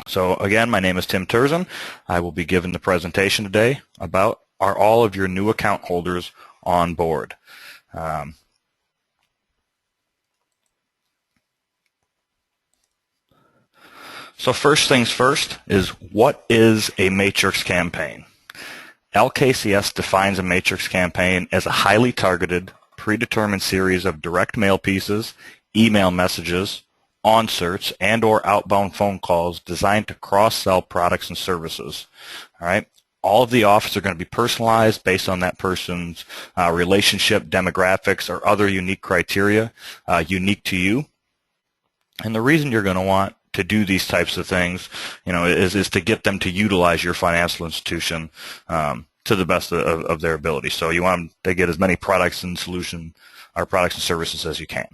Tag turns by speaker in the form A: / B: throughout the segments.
A: So again, my name is Tim Turzin. I will be giving the presentation today about are all of your new account holders on board. So first things first is what is a matrix campaign? LKCS defines a matrix campaign as a highly targeted, predetermined series of direct mail pieces, email messages, onserts, and or outbound phone calls designed to cross-sell products and services. All right. All of the offers are going to be personalized based on that person's relationship, demographics, or other unique criteria unique to you. And the reason you're going to want to do these types of things, is to get them to utilize your financial institution to the best of their ability. So you want them to get as many products and products and services as you can.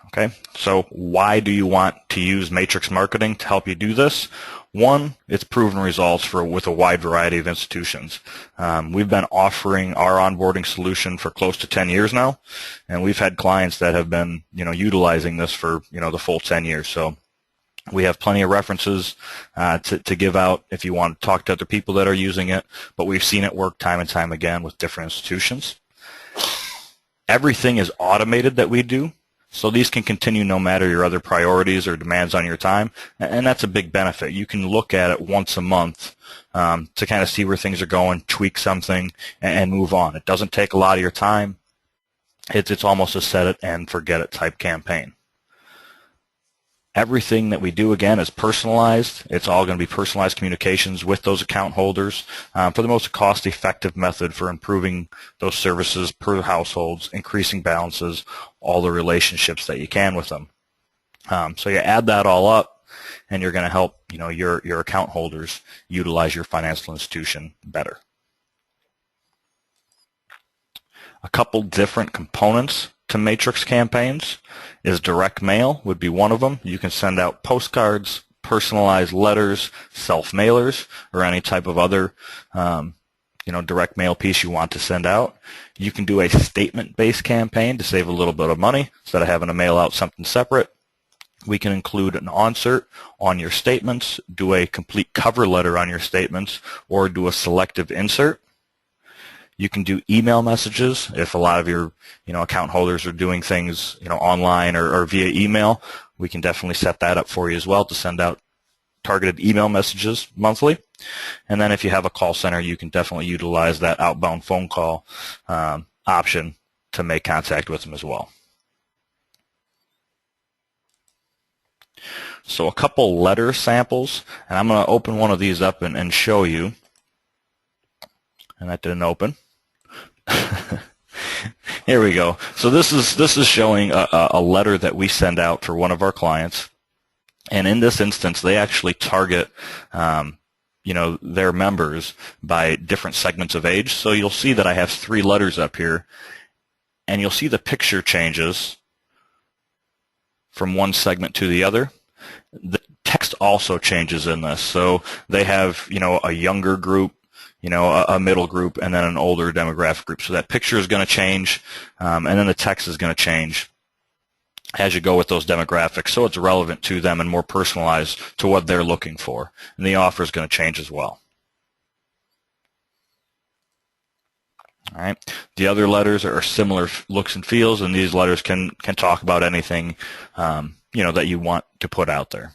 A: Okay, so why do you want to use matrix marketing to help you do this? One, it's proven results with a wide variety of institutions. We've been offering our onboarding solution for close to 10 years now, and we've had clients that have been, utilizing this for, the full 10 years. So we have plenty of references to give out if you want to talk to other people that are using it, but we've seen it work time and time again with different institutions. Everything is automated that we do. So these can continue no matter your other priorities or demands on your time, and that's a big benefit. You can look at it once a month to kind of see where things are going, tweak something, and move on. It doesn't take a lot of your time. It's almost a set it and forget it type campaign. Everything that we do, again, is personalized. It's all going to be personalized communications with those account holders for the most cost-effective method for improving those services per households, increasing balances, all the relationships that you can with them. So you add that all up, and you're going to help your account holders utilize your financial institution better. A couple different components to matrix campaigns is direct mail would be one of them. You can send out postcards, personalized letters, self-mailers, or any type of other direct mail piece you want to send out. You can do a statement-based campaign to save a little bit of money instead of having to mail out something separate. We can include an onsert on your statements, do a complete cover letter on your statements, or do a selective insert. You can do email messages if a lot of your account holders are doing things online or via email. We can definitely set that up for you as well to send out targeted email messages monthly. And then if you have a call center, you can definitely utilize that outbound phone call option to make contact with them as well. So a couple letter samples, and I'm going to open one of these up and show you. And that didn't open. Here we go. So this is showing a letter that we send out for one of our clients, and in this instance, they actually target their members by different segments of age. So you'll see that I have 3 letters up here, and you'll see the picture changes from one segment to the other. The text also changes in this. So they have a younger group, a middle group, and then an older demographic group. So that picture is going to change, and then the text is going to change as you go with those demographics, so it's relevant to them and more personalized to what they're looking for. And the offer is going to change as well. All right. The other letters are similar looks and feels, and these letters can talk about anything that you want to put out there.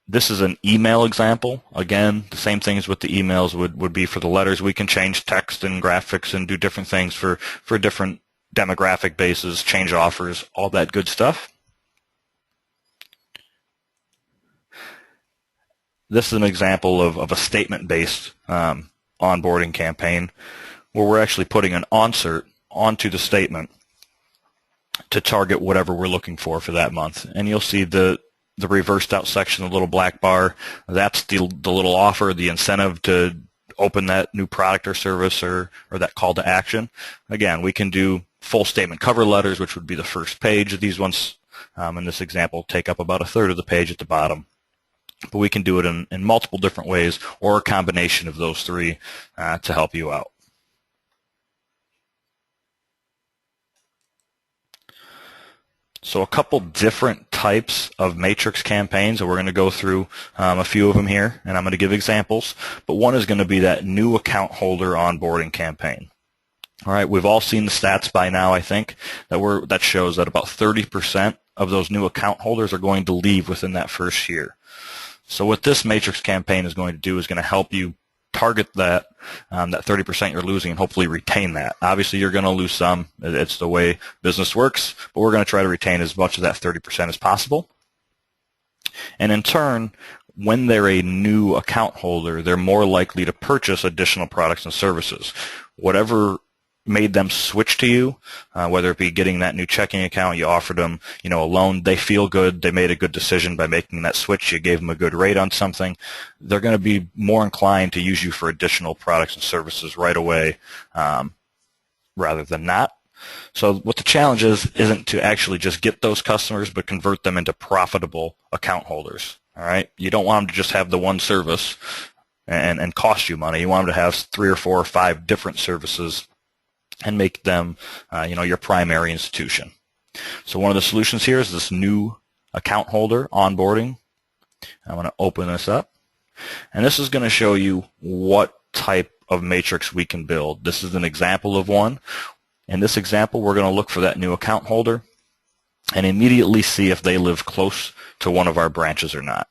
A: This is an email example. Again, the same things with the emails would be for the letters. We can change text and graphics and do different things for different demographic bases, change offers, all that good stuff. This is an example of a statement-based onboarding campaign where we're actually putting an onsert onto the statement to target whatever we're looking for that month. And you'll see the reversed out section, the little black bar, that's the little offer, the incentive to open that new product or service or that call to action. Again, we can do full statement cover letters, which would be the first page. These ones, in this example, take up about 1/3 of the page at the bottom. But we can do it in multiple different ways or a combination of those 3 to help you out. So a couple different types of matrix campaigns, and we're going to go through a few of them here, and I'm going to give examples. But one is going to be that new account holder onboarding campaign. All right, we've all seen the stats by now, I think, that shows that about 30% of those new account holders are going to leave within that first year. So what this matrix campaign is going to do is going to help you target that 30% you're losing and hopefully retain that. Obviously, you're going to lose some. It's the way business works, but we're going to try to retain as much of that 30% as possible. And in turn, when they're a new account holder, they're more likely to purchase additional products and services. Whatever made them switch to you, whether it be getting that new checking account, you offered them, a loan, they feel good, they made a good decision by making that switch, you gave them a good rate on something, they're going to be more inclined to use you for additional products and services right away rather than not. So what the challenge is isn't to actually just get those customers, but convert them into profitable account holders. All right, you don't want them to just have the one service and cost you money. You want them to have 3 or 4 or 5 different services and make them, your primary institution. So one of the solutions here is this new account holder onboarding. I'm going to open this up, and this is going to show you what type of matrix we can build. This is an example of one. In this example, we're going to look for that new account holder and immediately see if they live close to one of our branches or not.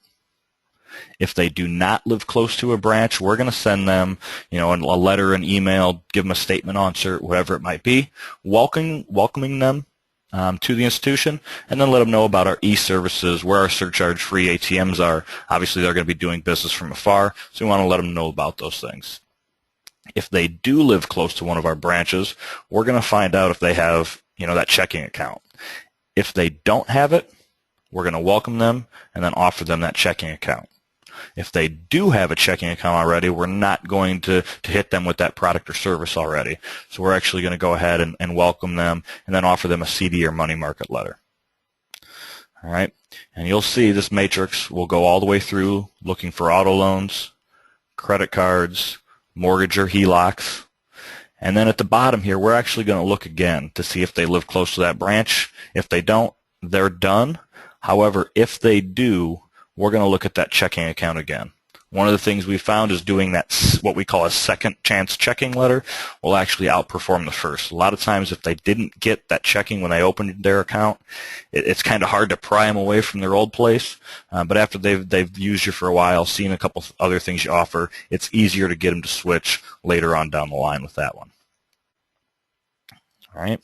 A: If they do not live close to a branch, we're going to send them, a letter, an email, give them a statement, Onsert, whatever it might be, welcoming them to the institution, and then let them know about our e-services, where our surcharge-free ATMs are. Obviously, they're going to be doing business from afar, so we want to let them know about those things. If they do live close to one of our branches, we're going to find out if they have, that checking account. If they don't have it, we're going to welcome them and then offer them that checking account. If they do have a checking account already, we're not going to hit them with that product or service already. So we're actually going to go ahead and welcome them and then offer them a CD or money market letter. All right, and you'll see this matrix will go all the way through looking for auto loans, credit cards, mortgage or HELOCs. And then at the bottom here, we're actually going to look again to see if they live close to that branch. If they don't, they're done. However, if they do, we're going to look at that checking account again. One of the things we found is doing that, what we call a second chance checking letter, will actually outperform the first. A lot of times if they didn't get that checking when they opened their account, it's kind of hard to pry them away from their old place. But after they've used you for a while, seen a couple other things you offer, it's easier to get them to switch later on down the line with that one. All right.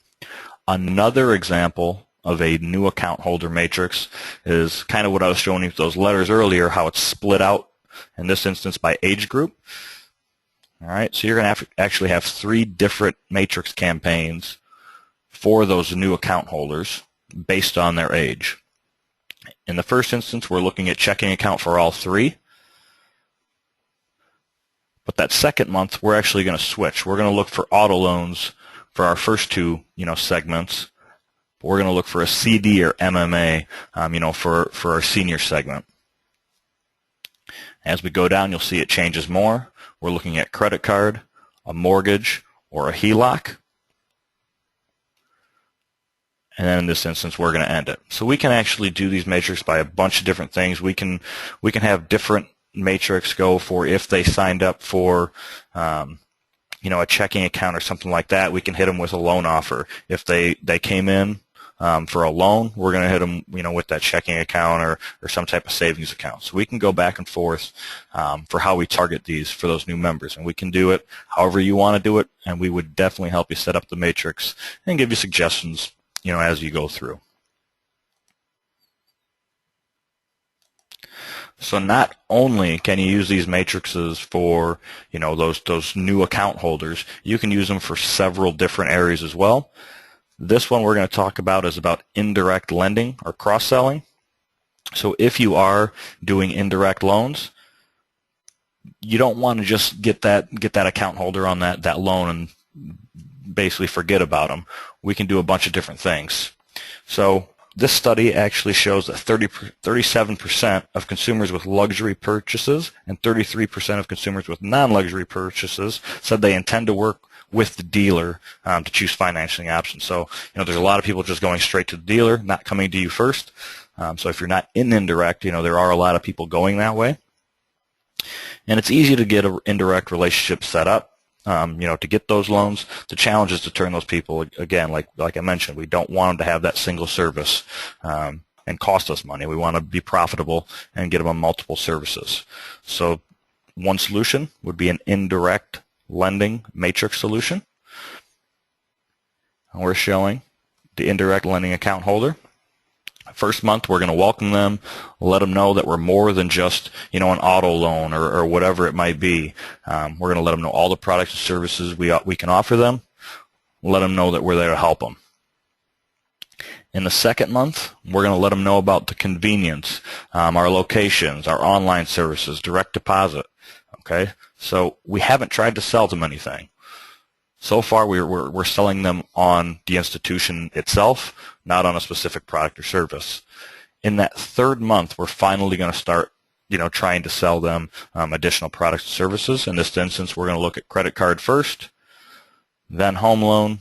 A: Another example of a new account holder matrix is kind of what I was showing you with those letters earlier, how it's split out in this instance by age group. All right, so you're going to actually have 3 different matrix campaigns for those new account holders based on their age. In the first instance, we're looking at checking account for all 3. But that second month, we're actually going to switch. We're going to look for auto loans for our first 2, segments. We're going to look for a CD or MMA, for our senior segment. As we go down, you'll see it changes more. We're looking at credit card, a mortgage, or a HELOC. And then in this instance, we're going to end it. So we can actually do these matrices by a bunch of different things. We can have different matrix go for if they signed up for a checking account or something like that. We can hit them with a loan offer. If they came in for a loan, we're going to hit them, with that checking account or some type of savings account. So we can go back and forth for how we target these for those new members, and we can do it however you want to do it. And we would definitely help you set up the matrix and give you suggestions, as you go through. So not only can you use these matrices for, those new account holders, you can use them for several different areas as well. This one we're going to talk about is about indirect lending or cross-selling. So if you are doing indirect loans, you don't want to just get that account holder on that loan and basically forget about them. We can do a bunch of different things. So this study actually shows that 37% of consumers with luxury purchases and 33% of consumers with non-luxury purchases said they intend to work with the dealer to choose financing options. So, there's a lot of people just going straight to the dealer, not coming to you first. So if you're not in Indirect, there are a lot of people going that way. And it's easy to get an indirect relationship set up, to get those loans. The challenge is to turn those people, again, like I mentioned, we don't want them to have that single service and cost us money. We want to be profitable and get them on multiple services. So one solution would be an indirect lending matrix solution. And we're showing the indirect lending account holder. First month, we're going to welcome them, let them know that we're more than just, an auto loan or whatever it might be. We're going to let them know all the products and services we can offer them. Let them know that we're there to help them. In the second month, we're going to let them know about the convenience, our locations, our online services, direct deposit. Okay, so we haven't tried to sell them anything. So far, we're selling them on the institution itself, not on a specific product or service. In that third month, we're finally going to start, trying to sell them additional products and services. In this instance, we're going to look at credit card first, then home loan,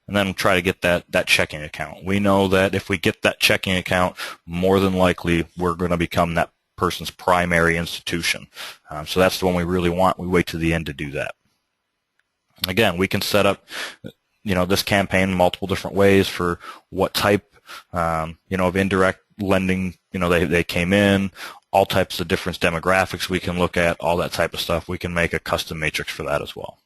A: and then try to get that checking account. We know that if we get that checking account, more than likely we're going to become that person's primary institution. So that's the one we really want. We wait to the end to do that. Again, we can set up, this campaign in multiple different ways for what type, of indirect lending, they came in, all types of different demographics we can look at, all that type of stuff. We can make a custom matrix for that as well.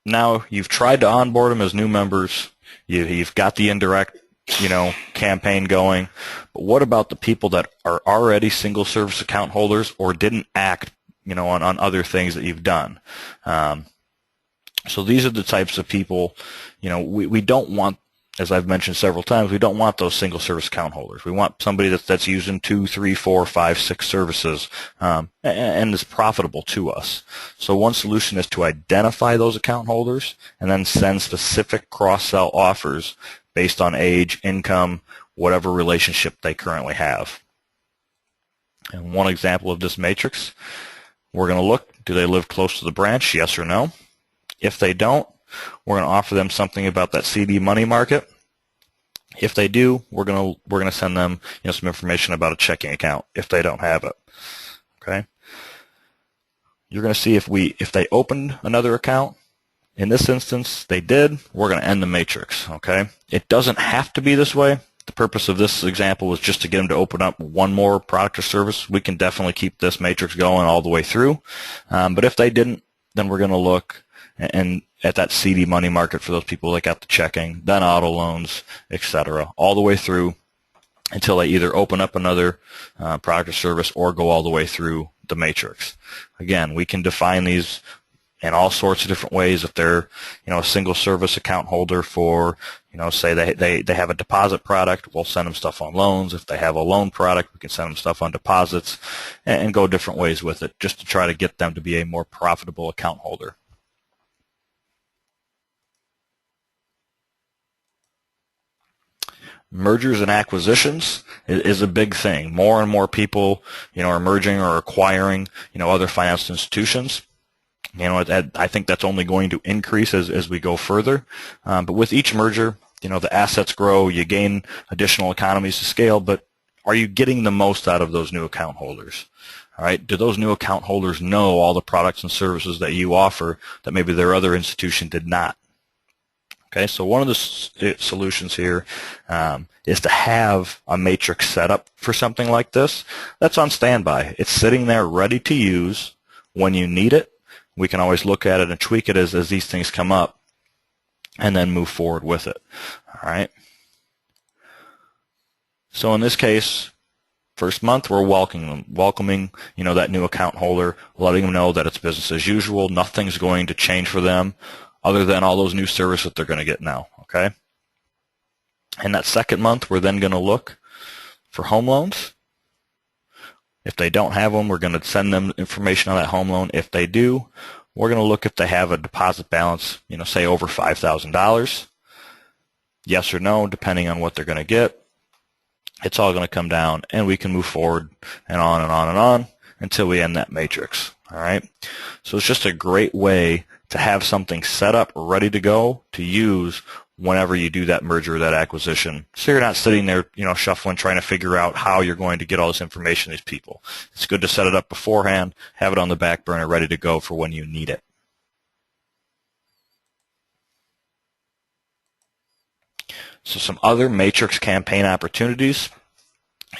A: Now, you've tried to onboard them as new members. You've got the indirect campaign going. But what about the people that are already single service account holders or didn't act, on other things that you've done? So these are the types of people, we don't want, as I've mentioned several times, we don't want those single service account holders. We want somebody that's using 2, 3, 4, 5, 6 services and is profitable to us. So one solution is to identify those account holders and then send specific cross-sell offers based on age, income, whatever relationship they currently have. And one example of this matrix, we're going to look, do they live close to the branch, yes or no? If they don't, we're going to offer them something about that CD money market. If they do, we're going to send them some information about a checking account if they don't have it. Okay? You're going to see if they opened another account. In this instance, they did. We're going to end the matrix. Okay? It doesn't have to be this way. The purpose of this example was just to get them to open up one more product or service. We can definitely keep this matrix going all the way through. But if they didn't, then we're going to look and at that CD money market for those people that got the checking, then auto loans, etc., all the way through until they either open up another product or service or go all the way through the matrix. Again, we can define these in all sorts of different ways. If they're, a single service account holder for, say they have a deposit product, we'll send them stuff on loans. If they have a loan product, we can send them stuff on deposits and go different ways with it just to try to get them to be a more profitable account holder. Mergers and acquisitions is a big thing. More and more people, are merging or acquiring, other financial institutions. I think that's only going to increase as we go further. But with each merger, the assets grow, you gain additional economies of scale, but are you getting the most out of those new account holders? All right. Do those new account holders know all the products and services that you offer that maybe their other institution did not? Okay, so one of the solutions here is to have a matrix set up for something like this. That's on standby. It's sitting there ready to use when you need it. We can always look at it and tweak it as these things come up and then move forward with it. All right. So in this case, first month, we're welcoming that new account holder, letting them know that it's business as usual. Nothing's going to change for them other than all those new services that they're going to get now, okay? In that second month, we're then going to look for home loans. If they don't have them, we're going to send them information on that home loan. If they do, we're going to look if they have a deposit balance, say over $5,000. Yes or no, depending on what they're going to get. It's all going to come down, and we can move forward and on and on and on until we end that matrix. All right. So it's just a great way to have something set up, ready to go to use whenever you do that merger or that acquisition. So you're not sitting there, shuffling, trying to figure out how you're going to get all this information to these people. It's good to set it up beforehand, have it on the back burner, ready to go for when you need it. So some other matrix campaign opportunities.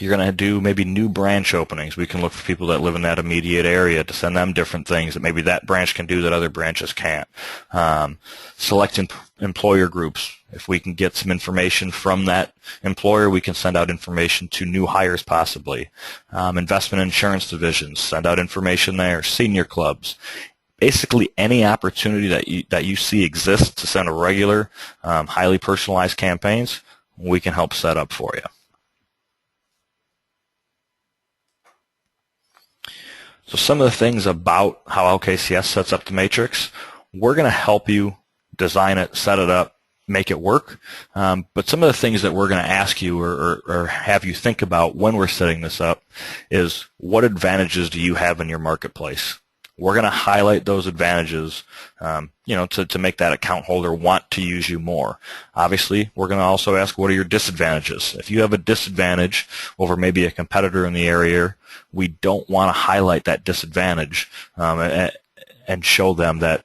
A: You're going to do maybe new branch openings. We can look for people that live in that immediate area to send them different things that maybe that branch can do that other branches can't. Select employer groups. If we can get some information from that employer, we can send out information to new hires possibly. Investment insurance divisions, send out information there. Senior clubs. Basically any opportunity that you see exists to send a regular, highly personalized campaigns, we can help set up for you. So some of the things about how LKCS sets up the matrix, we're going to help you design it, set it up, make it work. But some of the things that we're going to ask you or have you think about when we're setting this up is what advantages do you have in your marketplace? We're going to highlight those advantages, to make that account holder want to use you more. Obviously, we're going to also ask what are your disadvantages. If you have a disadvantage over maybe a competitor in the area, we don't want to highlight that disadvantage and show them that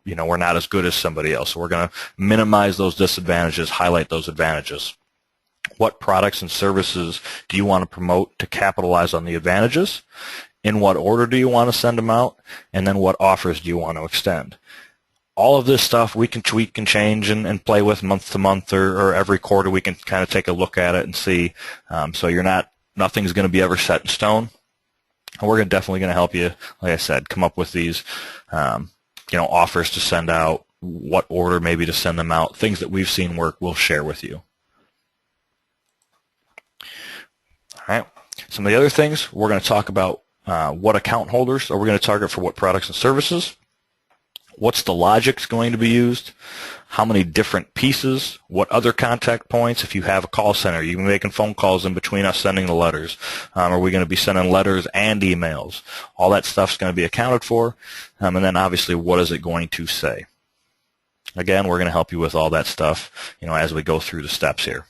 A: we're not as good as somebody else. So we're going to minimize those disadvantages, highlight those advantages. What products and services do you want to promote to capitalize on the advantages? In what order do you want to send them out? And then what offers do you want to extend? All of this stuff we can tweak and change and play with month to month or every quarter. We can kind of take a look at it and see. So nothing's going to be ever set in stone. And we're definitely going to help you, like I said, come up with these, offers to send out, what order maybe to send them out, things that we've seen work, we'll share with you. All right. Some of the other things we're going to talk about. What account holders are we going to target for what products and services? What's the logic going to be used? How many different pieces? What other contact points? If you have a call center, you can be making phone calls in between us sending the letters. Are we going to be sending letters and emails? All that stuff's going to be accounted for. And then obviously, what is it going to say? Again, we're going to help you with all that stuff, as we go through the steps here.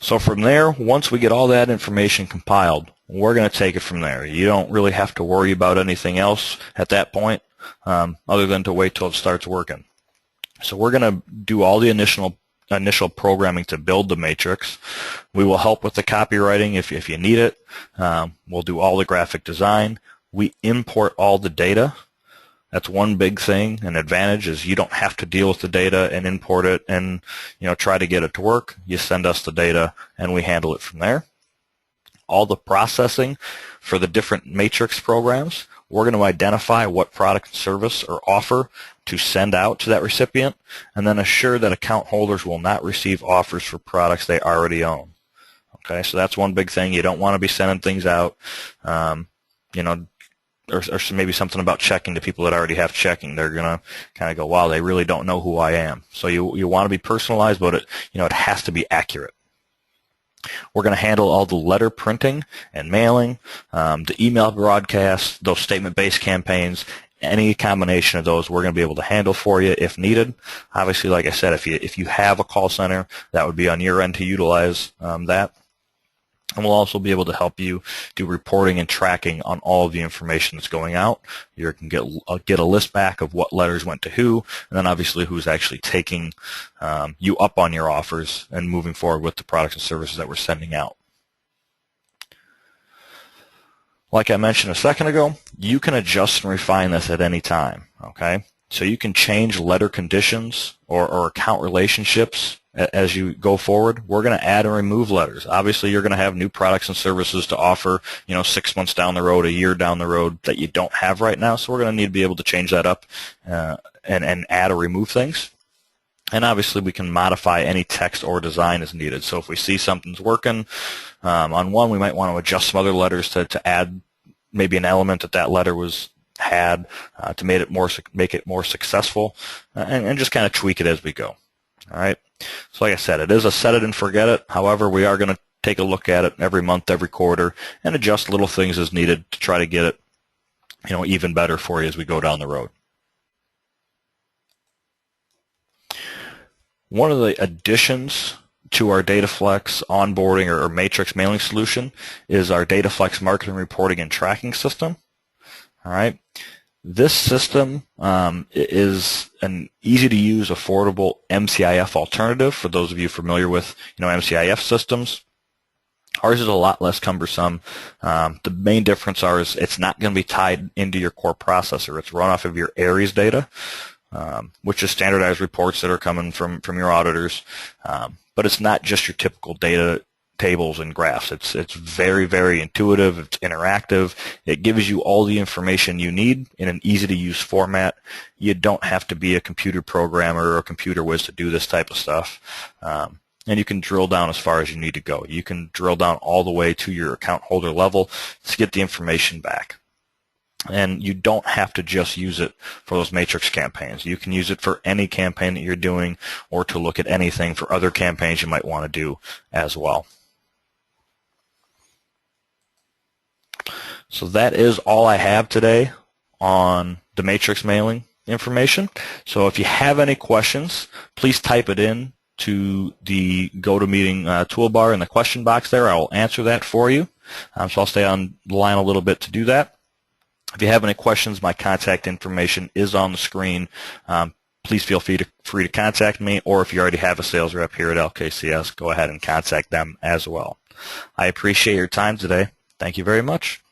A: So from there, once we get all that information compiled, we're going to take it from there. You don't really have to worry about anything else at that point other than to wait till it starts working. So we're going to do all the initial programming to build the matrix. We will help with the copywriting if you need it. We'll do all the graphic design. We import all the data. That's one big thing. An advantage is you don't have to deal with the data and import it and try to get it to work. You send us the data and we handle it from there. All the processing for the different matrix programs, we're going to identify what product, service, or offer to send out to that recipient and then assure that account holders will not receive offers for products they already own. Okay, so that's one big thing. You don't want to be sending things out, or maybe something about checking to people that already have checking. They're going to kind of go, wow, they really don't know who I am. So you want to be personalized, but it has to be accurate. We're going to handle all the letter printing and mailing, the email broadcasts, those statement-based campaigns. Any combination of those we're going to be able to handle for you if needed. Obviously, like I said, if you have a call center, that would be on your end to utilize that. And we'll also be able to help you do reporting and tracking on all of the information that's going out. You can get a list back of what letters went to who, and then obviously who's actually taking you up on your offers and moving forward with the products and services that we're sending out. Like I mentioned a second ago, you can adjust and refine this at any time. Okay, so you can change letter conditions or account relationships as you go forward. We're going to add and remove letters. Obviously, you're going to have new products and services to offer, 6 months down the road, a year down the road that you don't have right now. So we're going to need to be able to change that up and add or remove things. And obviously, we can modify any text or design as needed. So if we see something's working on one, we might want to adjust some other letters to add maybe an element that letter had to make it more successful, and just kind of tweak it as we go. All right. So like I said, it is a set it and forget it. However, we are going to take a look at it every month, every quarter, and adjust little things as needed to try to get it, even better for you as we go down the road. One of the additions to our DataFlex onboarding or matrix mailing solution is our DataFlex marketing reporting and tracking system. All right. This system is an easy-to-use, affordable MCIF alternative for those of you familiar with MCIF systems. Ours is a lot less cumbersome. The main difference is it's not going to be tied into your core processor. It's run off of your Aries data, which is standardized reports that are coming from your auditors. But it's not just your typical data tables and graphs. It's very, very intuitive. It's interactive. It gives you all the information you need in an easy-to-use format. You don't have to be a computer programmer or a computer whiz to do this type of stuff. And you can drill down as far as you need to go. You can drill down all the way to your account holder level to get the information back. And you don't have to just use it for those matrix campaigns. You can use it for any campaign that you're doing or to look at anything for other campaigns you might want to do as well. So that is all I have today on the matrix mailing information. So if you have any questions, please type it in to the GoToMeeting toolbar in the question box there. I will answer that for you. So I'll stay on the line a little bit to do that. If you have any questions, my contact information is on the screen. Please feel free to contact me, or if you already have a sales rep here at LKCS, go ahead and contact them as well. I appreciate your time today. Thank you very much.